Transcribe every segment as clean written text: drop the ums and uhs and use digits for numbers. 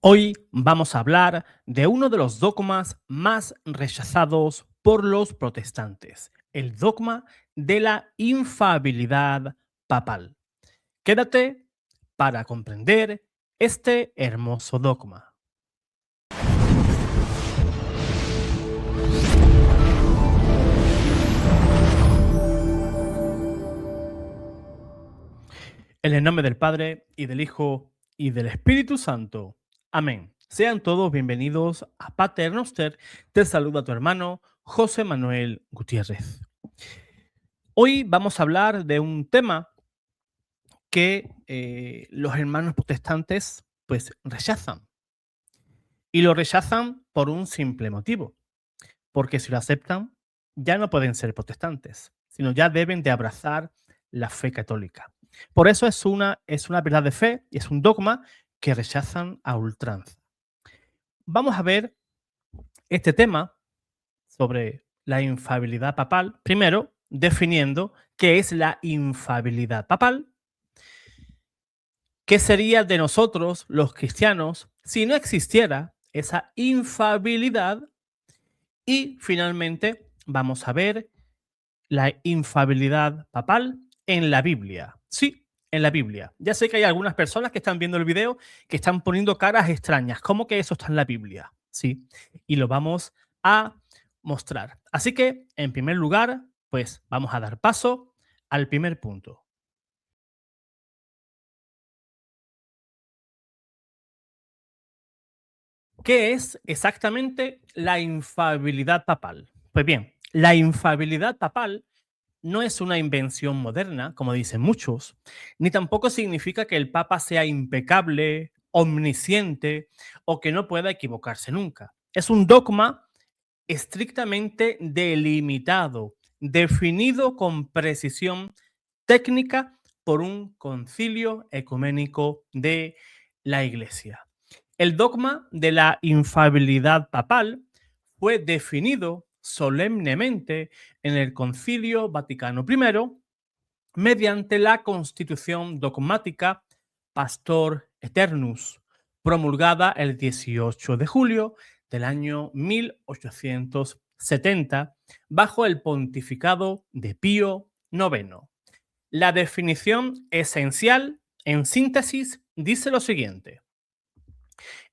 Hoy vamos a hablar de uno de los dogmas más rechazados por los protestantes, el dogma de la infalibilidad papal. Quédate para comprender este hermoso dogma. En el nombre del Padre, y del Hijo, y del Espíritu Santo. Amén. Sean todos bienvenidos a Pater Noster. Te saluda tu hermano José Manuel Gutiérrez. Hoy vamos a hablar de un tema que los hermanos protestantes pues rechazan. Y lo rechazan por un simple motivo. Porque si lo aceptan, ya no pueden ser protestantes, sino ya deben de abrazar la fe católica. Por eso es una verdad de fe y es un dogma que rechazan a ultranza. Vamos a ver este tema sobre la infalibilidad papal, primero definiendo qué es la infalibilidad papal. ¿Qué sería de nosotros, los cristianos, si no existiera esa infalibilidad? Y finalmente vamos a ver la infalibilidad papal en la Biblia. Sí, en la Biblia. Ya sé que hay algunas personas que están viendo el video que están poniendo caras extrañas. ¿Cómo que eso está en la Biblia? Sí, y lo vamos a mostrar. Así que, en primer lugar, pues vamos a dar paso al primer punto. ¿Qué es exactamente la infalibilidad papal? Pues bien, la infalibilidad papal no es una invención moderna, como dicen muchos, ni tampoco significa que el Papa sea impecable, omnisciente o que no pueda equivocarse nunca. Es un dogma estrictamente delimitado, definido con precisión técnica por un concilio ecuménico de la Iglesia. El dogma de la infalibilidad papal fue definido solemnemente en el Concilio Vaticano I mediante la Constitución dogmática Pastor Eternus, promulgada el 18 de julio del año 1870 bajo el pontificado de Pío IX. La definición esencial, en síntesis, dice lo siguiente: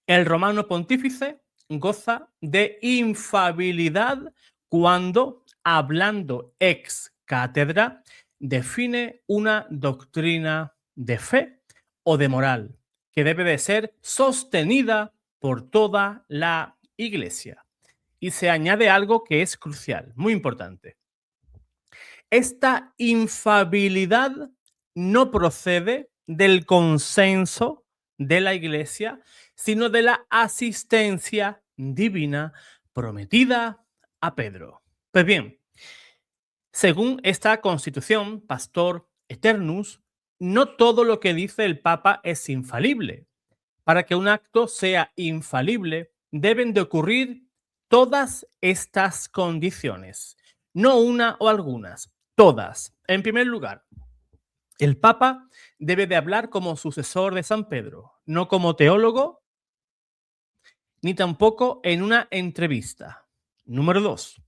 el romano pontífice goza de infalibilidad cuando, hablando ex cátedra, define una doctrina de fe o de moral que debe de ser sostenida por toda la Iglesia. Y se añade algo que es crucial, muy importante. Esta infalibilidad no procede del consenso de la Iglesia, sino de la asistencia divina prometida a Pedro. Pues bien, según esta constitución, Pastor Eternus, no todo lo que dice el Papa es infalible. Para que un acto sea infalible, deben de ocurrir todas estas condiciones, no una o algunas, todas. En primer lugar, el Papa debe de hablar como sucesor de San Pedro, no como teólogo, ni tampoco en una entrevista. Número dos,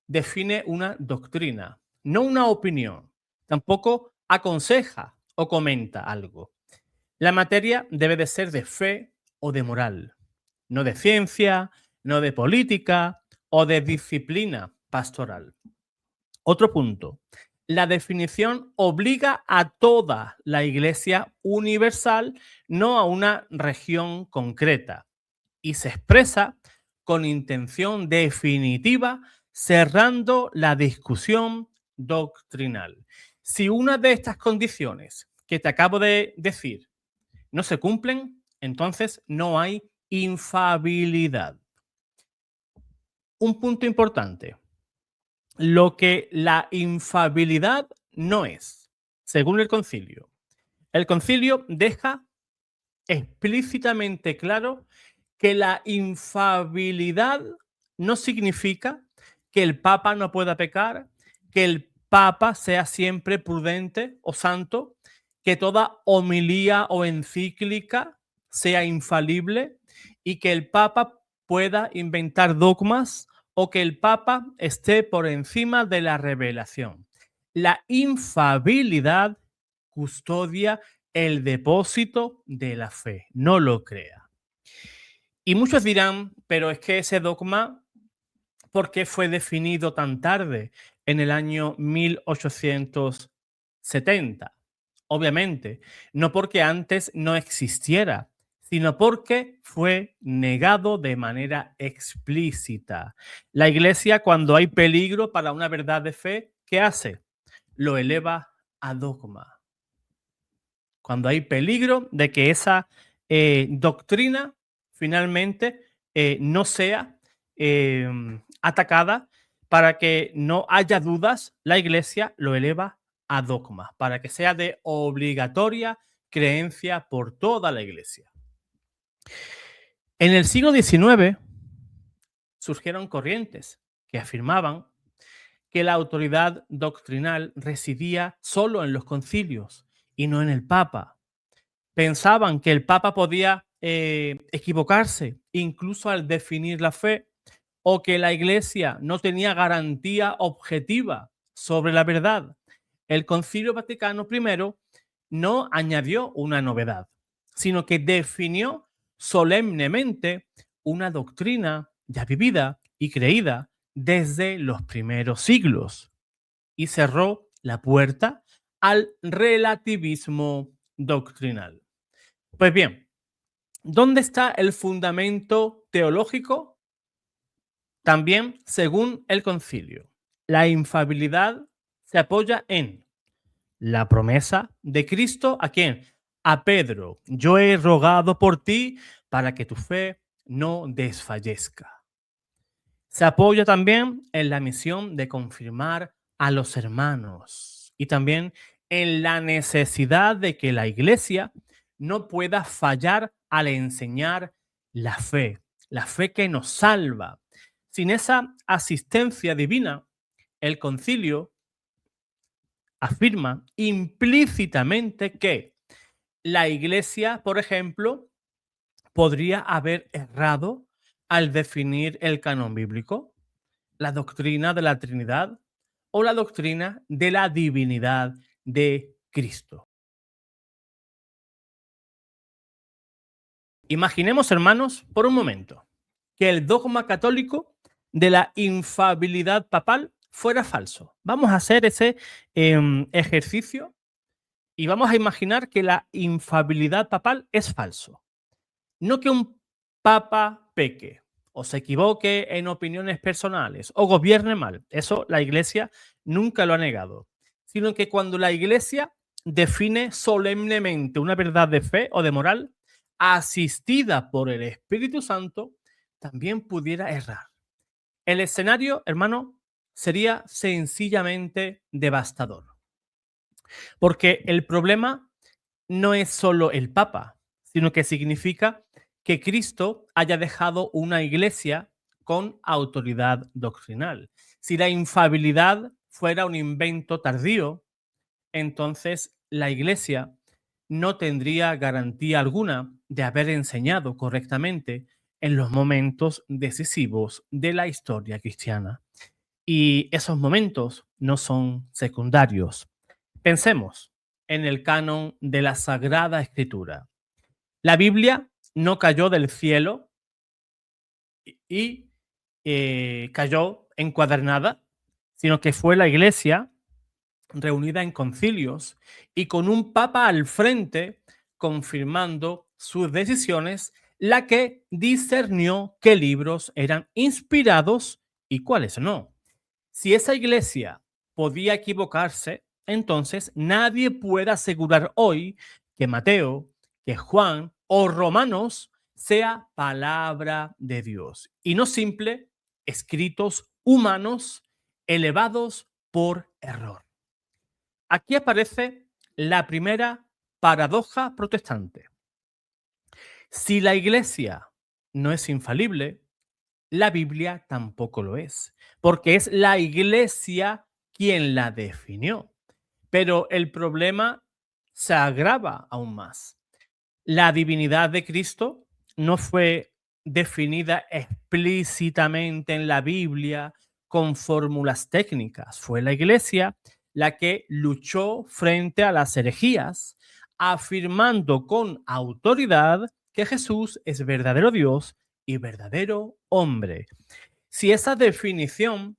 define una doctrina, no una opinión. Tampoco aconseja o comenta algo. La materia debe de ser de fe o de moral, no de ciencia, no de política o de disciplina pastoral. Otro punto. La definición obliga a toda la Iglesia universal, no a una región concreta, y se expresa con intención definitiva, cerrando la discusión doctrinal. Si una de estas condiciones que te acabo de decir no se cumplen, entonces no hay infalibilidad. Un punto importante: lo que la infalibilidad no es, según el concilio. El concilio deja explícitamente claro que la infalibilidad no significa que el Papa no pueda pecar, que el Papa sea siempre prudente o santo, que toda homilía o encíclica sea infalible, y que el Papa pueda inventar dogmas o que el Papa esté por encima de la revelación. La infabilidad custodia el depósito de la fe, no lo crea. Y muchos dirán, pero es que ese dogma, ¿por qué fue definido tan tarde, en el año 1870? Obviamente, no porque antes no existiera, sino porque fue negado de manera explícita. La Iglesia, cuando hay peligro para una verdad de fe, ¿qué hace? Lo eleva a dogma. Cuando hay peligro de que esa doctrina finalmente no sea atacada, para que no haya dudas, la Iglesia lo eleva a dogma, para que sea de obligatoria creencia por toda la Iglesia. En el siglo XIX surgieron corrientes que afirmaban que la autoridad doctrinal residía solo en los concilios y no en el Papa. Pensaban que el Papa podía equivocarse incluso al definir la fe, o que la Iglesia no tenía garantía objetiva sobre la verdad. El Concilio Vaticano I no añadió una novedad, sino que definió solemnemente una doctrina ya vivida y creída desde los primeros siglos y cerró la puerta al relativismo doctrinal. Pues bien, ¿dónde está el fundamento teológico? También, según el concilio, la infabilidad se apoya en la promesa de Cristo. ¿A quién? A Pedro. Yo he rogado por ti para que tu fe no desfallezca. Se apoya también en la misión de confirmar a los hermanos y también en la necesidad de que la Iglesia no pueda fallar al enseñar la fe que nos salva. Sin esa asistencia divina, el concilio afirma implícitamente que la Iglesia, por ejemplo, podría haber errado al definir el canon bíblico, la doctrina de la Trinidad o la doctrina de la divinidad de Cristo. Imaginemos, hermanos, por un momento, que el dogma católico de la infabilidad papal fuera falso. Vamos a hacer ese ejercicio y vamos a imaginar que la infabilidad papal es falso. No que un papa peque o se equivoque en opiniones personales o gobierne mal. Eso la Iglesia nunca lo ha negado. Sino que cuando la Iglesia define solemnemente una verdad de fe o de moral, asistida por el Espíritu Santo, también pudiera errar. El escenario, hermano, sería sencillamente devastador. Porque el problema no es solo el Papa, sino que significa que Cristo haya dejado una iglesia con autoridad doctrinal. Si la infabilidad fuera un invento tardío, entonces la iglesia no tendría garantía alguna de haber enseñado correctamente en los momentos decisivos de la historia cristiana. Y esos momentos no son secundarios. Pensemos en el canon de la Sagrada Escritura. La Biblia no cayó del cielo y cayó encuadernada, sino que fue la Iglesia reunida en concilios y con un papa al frente confirmando sus decisiones, la que discernió qué libros eran inspirados y cuáles no. Si esa iglesia podía equivocarse, entonces nadie puede asegurar hoy que Mateo, que Juan o Romanos sea palabra de Dios y no simple escritos humanos elevados por error. Aquí aparece la primera paradoja protestante. Si la iglesia no es infalible, la Biblia tampoco lo es, porque es la iglesia quien la definió. Pero el problema se agrava aún más. La divinidad de Cristo no fue definida explícitamente en la Biblia con fórmulas técnicas. Fue la Iglesia la que luchó frente a las herejías, afirmando con autoridad que Jesús es verdadero Dios y verdadero hombre. Si esa definición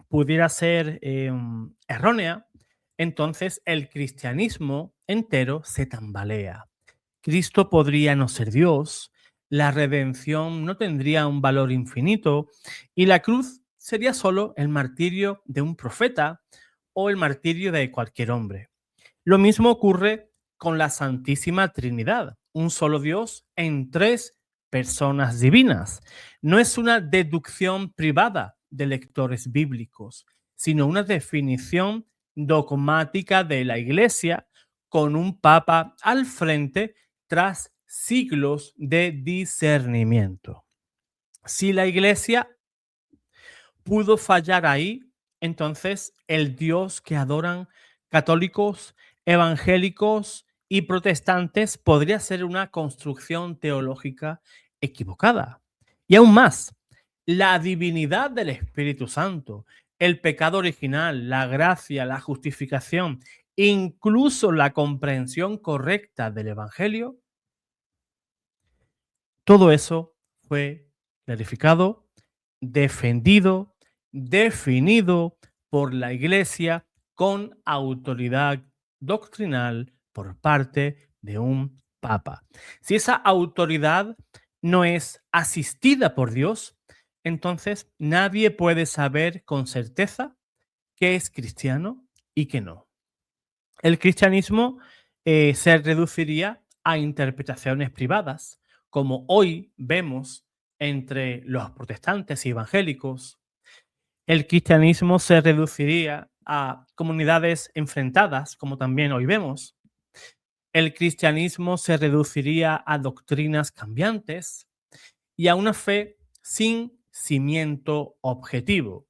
pudiera ser errónea, entonces el cristianismo entero se tambalea. Cristo podría no ser Dios, la redención no tendría un valor infinito y la cruz sería solo el martirio de un profeta o el martirio de cualquier hombre. Lo mismo ocurre con la Santísima Trinidad, un solo Dios en tres personas divinas. No es una deducción privada de lectores bíblicos, sino una definición dogmática de la Iglesia con un papa al frente tras siglos de discernimiento. Si la Iglesia pudo fallar ahí, entonces el Dios que adoran católicos, evangélicos y protestantes podría ser una construcción teológica equivocada. Y aún más, la divinidad del Espíritu Santo, el pecado original, la gracia, la justificación, incluso la comprensión correcta del Evangelio, todo eso fue clarificado, defendido, definido por la Iglesia con autoridad doctrinal por parte de un papa. Si esa autoridad no es asistida por Dios, entonces nadie puede saber con certeza qué es cristiano y qué no. El cristianismo se reduciría a interpretaciones privadas, como hoy vemos entre los protestantes y evangélicos. El cristianismo se reduciría a comunidades enfrentadas, como también hoy vemos. El cristianismo se reduciría a doctrinas cambiantes y a una fe sin cimiento objetivo.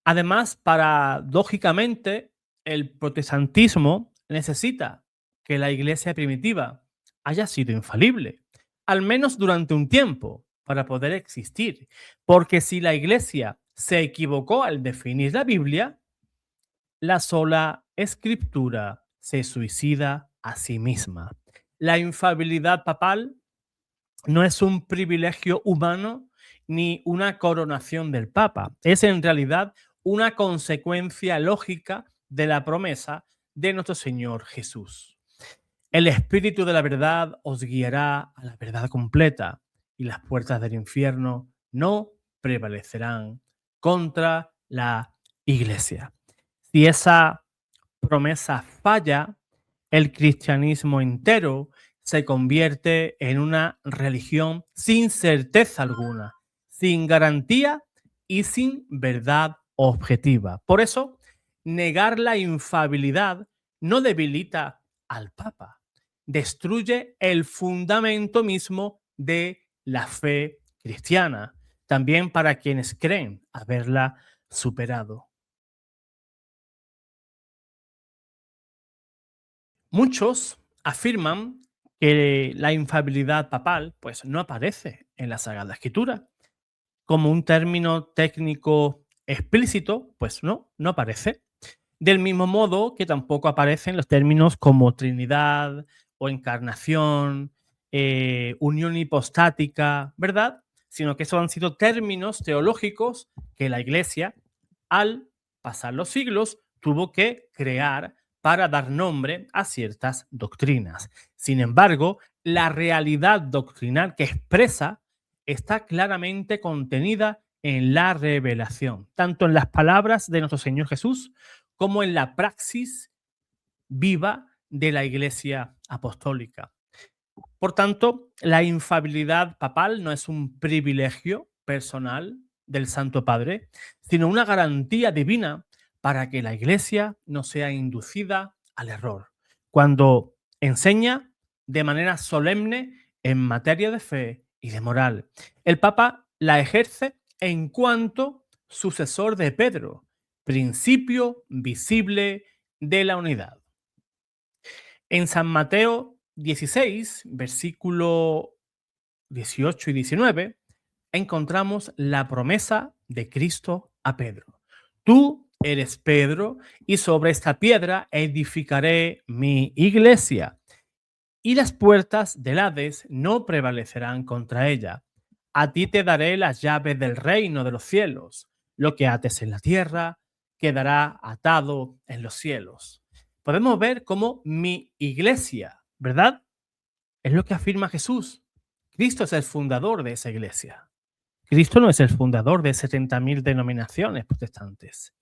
Además, paradójicamente, el protestantismo necesita que la iglesia primitiva haya sido infalible, al menos durante un tiempo, para poder existir. Porque si la iglesia se equivocó al definir la Biblia, la sola escritura se suicida a sí misma. La infalibilidad papal no es un privilegio humano ni una coronación del Papa. Es en realidad una consecuencia lógica de la promesa de nuestro Señor Jesús. El Espíritu de la verdad os guiará a la verdad completa y las puertas del infierno no prevalecerán contra la Iglesia. Si esa promesa falla, el cristianismo entero se convierte en una religión sin certeza alguna, sin garantía y sin verdad objetiva. Por eso, negar la infalibilidad no debilita al Papa, destruye el fundamento mismo de la fe cristiana, también para quienes creen haberla superado. Muchos afirman que la infalibilidad papal pues, no aparece en la Sagrada Escritura. Como un término técnico explícito, pues no aparece. Del mismo modo que tampoco aparecen los términos como Trinidad o encarnación, unión hipostática, ¿verdad? Sino que esos han sido términos teológicos que la Iglesia, al pasar los siglos, tuvo que crear para dar nombre a ciertas doctrinas. Sin embargo, la realidad doctrinal que expresa está claramente contenida en la revelación, tanto en las palabras de nuestro Señor Jesús como en la praxis viva de la Iglesia apostólica. Por tanto, la infalibilidad papal no es un privilegio personal del Santo Padre, sino una garantía divina para que la Iglesia no sea inducida al error, cuando enseña de manera solemne en materia de fe y de moral. El Papa la ejerce en cuanto sucesor de Pedro, principio visible de la unidad. En San Mateo 16, versículo 18 y 19, encontramos la promesa de Cristo a Pedro. Tú eres Pedro, y sobre esta piedra edificaré mi iglesia, y las puertas del Hades no prevalecerán contra ella. A ti te daré las llaves del reino de los cielos. Lo que ates en la tierra quedará atado en los cielos. Podemos ver cómo mi iglesia, ¿verdad? Es lo que afirma Jesús. Cristo es el fundador de esa iglesia. Cristo no es el fundador de 70.000 denominaciones protestantes.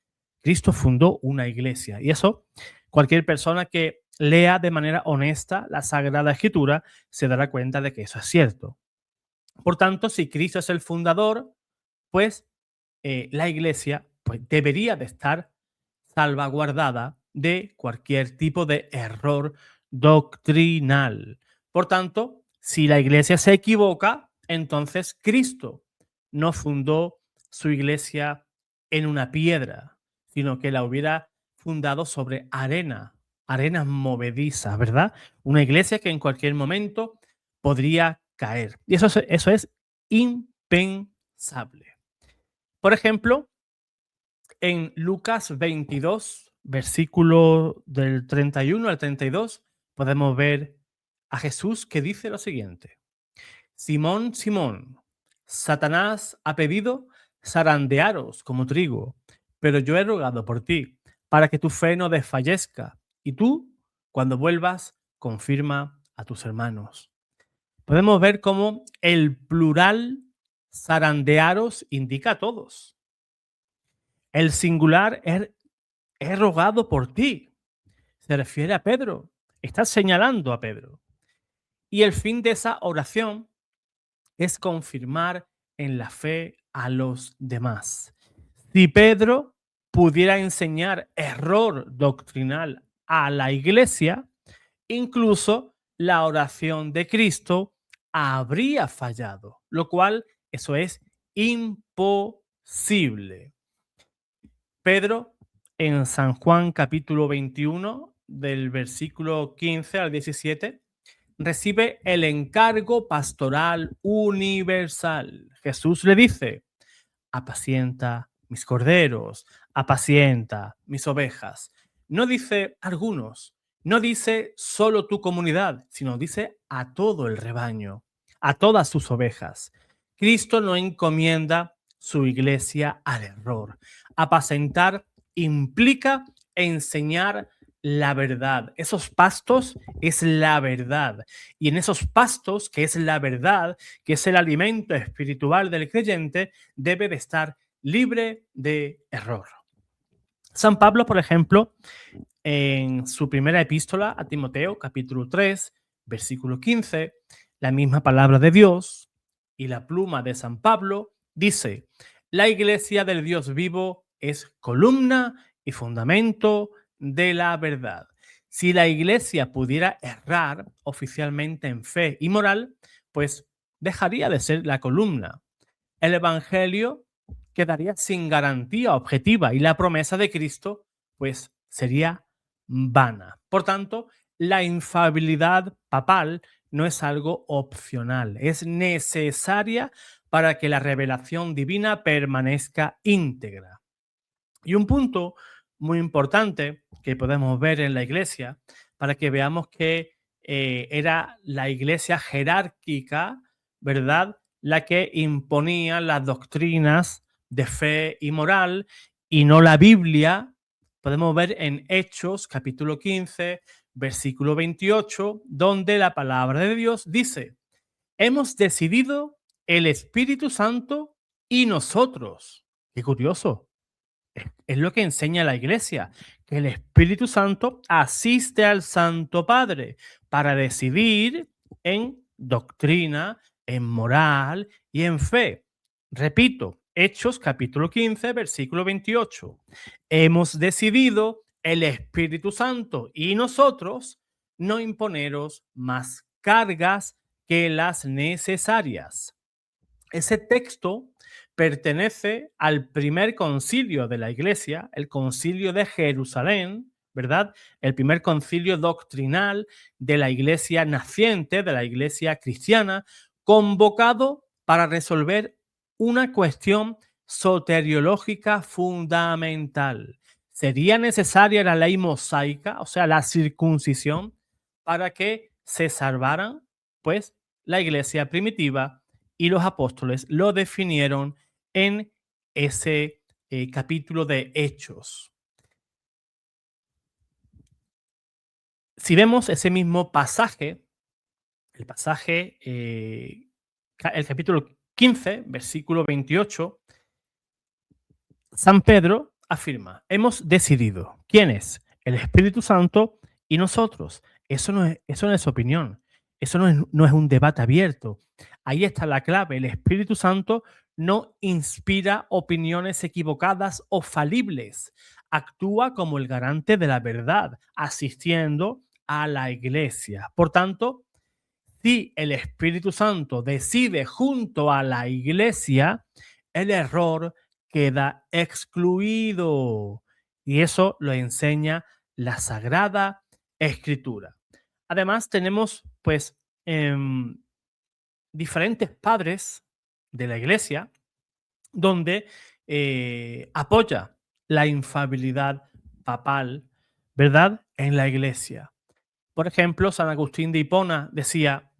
Cristo fundó una iglesia, y eso cualquier persona que lea de manera honesta la Sagrada Escritura se dará cuenta de que eso es cierto. Por tanto, si Cristo es el fundador, pues la iglesia pues, debería de estar salvaguardada de cualquier tipo de error doctrinal. Por tanto, si la iglesia se equivoca, entonces Cristo no fundó su iglesia en una piedra, sino que la hubiera fundado sobre arena, arenas movedizas, ¿verdad? Una iglesia que en cualquier momento podría caer. Y eso es impensable. Por ejemplo, en Lucas 22, versículo del 31 al 32, podemos ver a Jesús que dice lo siguiente: Simón, Simón, Satanás ha pedido zarandearos como trigo, pero yo he rogado por ti, para que tu fe no desfallezca, y tú, cuando vuelvas, confirma a tus hermanos. Podemos ver cómo el plural zarandearos indica a todos. El singular he rogado por ti. Se refiere a Pedro. Está señalando a Pedro. Y el fin de esa oración es confirmar en la fe a los demás. Si Pedro pudiera enseñar error doctrinal a la iglesia, incluso la oración de Cristo habría fallado, lo cual eso es imposible. Pedro, en San Juan capítulo 21, del versículo 15 al 17, recibe el encargo pastoral universal. Jesús le dice: apacienta mis corderos, apacienta mis ovejas. No dice algunos, no dice solo tu comunidad, sino dice a todo el rebaño, a todas sus ovejas. Cristo no encomienda su iglesia al error. Apacentar implica enseñar la verdad. Esos pastos es la verdad. Y en esos pastos, que es la verdad, que es el alimento espiritual del creyente, debe de estar libre de error. San Pablo, por ejemplo, en su primera epístola a Timoteo, capítulo 3, versículo 15, la misma palabra de Dios y la pluma de San Pablo dice: la iglesia del Dios vivo es columna y fundamento de la verdad. Si la iglesia pudiera errar oficialmente en fe y moral, pues dejaría de ser la columna. El evangelio quedaría sin garantía objetiva y la promesa de Cristo pues sería vana. Por tanto, la infalibilidad papal no es algo opcional, es necesaria para que la revelación divina permanezca íntegra. Y un punto muy importante que podemos ver en la iglesia, para que veamos que era la iglesia jerárquica, ¿verdad?, la que imponía las doctrinas de fe y moral y no la Biblia. Podemos ver en Hechos capítulo 15, versículo 28, donde la palabra de Dios dice: hemos decidido el Espíritu Santo y nosotros. Qué curioso. Es lo que enseña la iglesia, que el Espíritu Santo asiste al Santo Padre para decidir en doctrina, en moral y en fe. Repito, Hechos capítulo 15, versículo 28. Hemos decidido, el Espíritu Santo y nosotros, no imponeros más cargas que las necesarias. Ese texto pertenece al primer concilio de la Iglesia, el concilio de Jerusalén, ¿verdad? El primer concilio doctrinal de la Iglesia naciente, de la Iglesia cristiana, convocado para resolver una cuestión soteriológica fundamental. ¿Sería necesaria la ley mosaica, o sea, la circuncisión, para que se salvaran? Pues la iglesia primitiva y los apóstoles lo definieron en ese capítulo de Hechos. Si vemos ese mismo pasaje, el pasaje, el capítulo 15, versículo 28, San Pedro afirma, hemos decidido quién es el Espíritu Santo y nosotros. Eso no es opinión, eso no es un debate abierto. Ahí está la clave, el Espíritu Santo no inspira opiniones equivocadas o falibles, actúa como el garante de la verdad, asistiendo a la iglesia. Por tanto, si el Espíritu Santo decide junto a la iglesia, el error queda excluido. Y eso lo enseña la Sagrada Escritura. Además, tenemos pues diferentes padres de la iglesia donde apoya la infalibilidad papal, ¿verdad? En la iglesia. Por ejemplo, San Agustín de Hipona decía,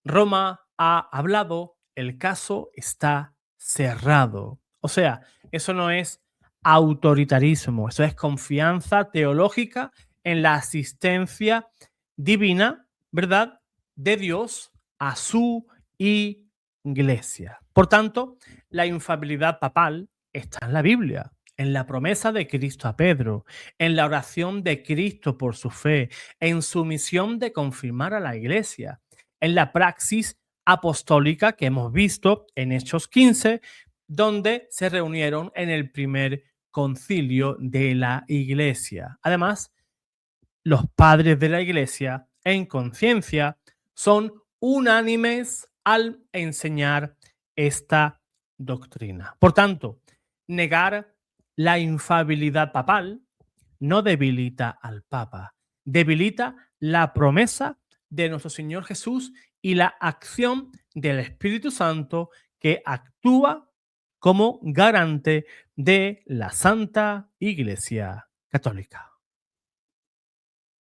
Roma ha hablado, el caso está cerrado. O sea, eso no es autoritarismo, eso es confianza teológica en la asistencia divina, ¿verdad? De Dios a su iglesia. Por tanto, la infalibilidad papal está en la Biblia, en la promesa de Cristo a Pedro, en la oración de Cristo por su fe, en su misión de confirmar a la iglesia, en la praxis apostólica que hemos visto en Hechos 15, donde se reunieron en el primer concilio de la iglesia. Además, los padres de la iglesia en conciencia son unánimes al enseñar esta doctrina. Por tanto, negar la infalibilidad papal no debilita al Papa, debilita la promesa de nuestro Señor Jesús y la acción del Espíritu Santo que actúa como garante de la Santa Iglesia Católica.